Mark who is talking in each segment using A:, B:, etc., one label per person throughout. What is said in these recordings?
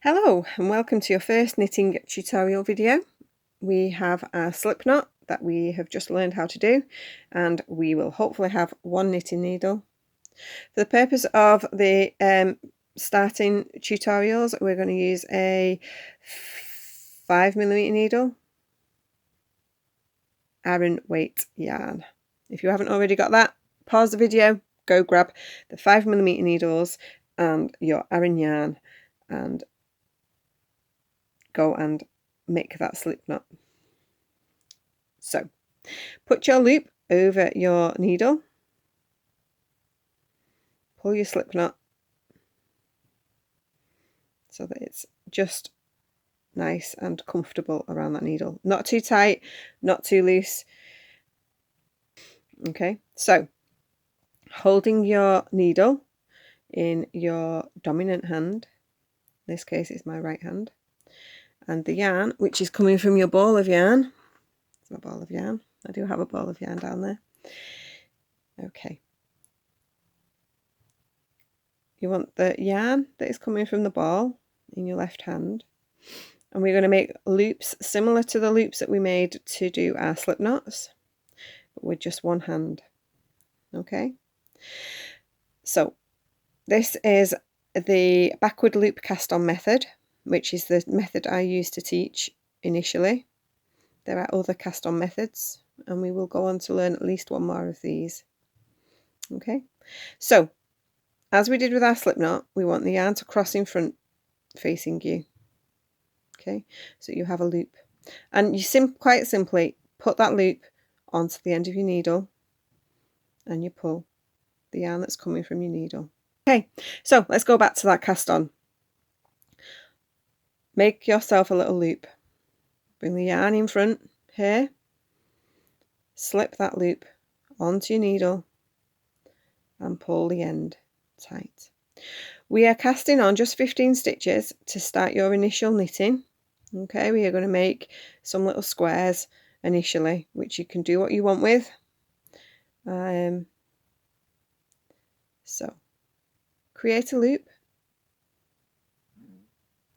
A: Hello and welcome to your first knitting tutorial video. We have a slip knot that we have just learned how to do, and we will hopefully have one knitting needle. For the purpose of the starting tutorials, we're going to use a 5mm needle, Aran weight yarn. If you haven't already got that, pause the video, go grab the 5mm needles and your Aran yarn and go and make that slip knot. So put your loop over your needle, pull your slip knot so that it's just nice and comfortable around that needle. Not too tight, not too loose. Okay, so holding your needle in your dominant hand, in this case it's my right hand, and the yarn, which is coming from your ball of yarn. It's my ball of yarn. I do have a ball of yarn down there. Okay. You want the yarn that is coming from the ball in your left hand, and we're going to make loops similar to the loops that we made to do our slip knots, but with just one hand. Okay, so this is the backward loop cast on method, which is the method I used to teach initially. There are other cast on methods, and we will go on to learn at least one more of these. Okay, so as we did with our slip knot, we want the yarn to cross in front facing you. Okay, so you have a loop, and you quite simply put that loop onto the end of your needle and you pull the yarn that's coming from your needle. Okay, so let's go back to that cast on. Make yourself a little loop, bring the yarn in front here, slip that loop onto your needle and pull the end tight. We are casting on just 15 stitches to start your initial knitting. Okay, we are going to make some little squares initially, which you can do what you want with. So create a loop,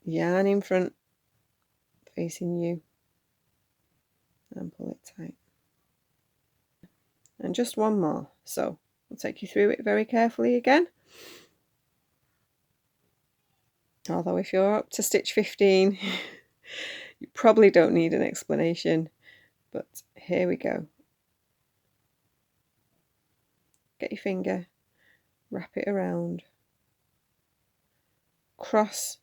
A: yarn in front facing you, and pull it tight. And just one more, so I'll take you through it very carefully again. Although if you're up to stitch 15 you probably don't need an explanation, but here we go. Get your finger, wrap it around, cross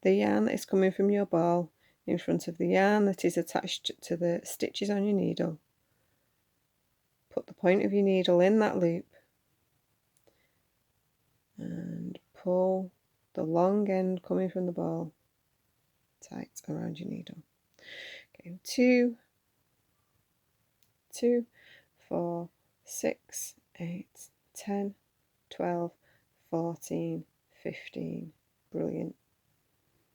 A: the yarn that is coming from your ball in front of the yarn that is attached to the stitches on your needle. Put the point of your needle in that loop and pull the long end coming from the ball tight around your needle. Okay, 2, 4, 6, 8, 10, 12, 14, 15. Brilliant.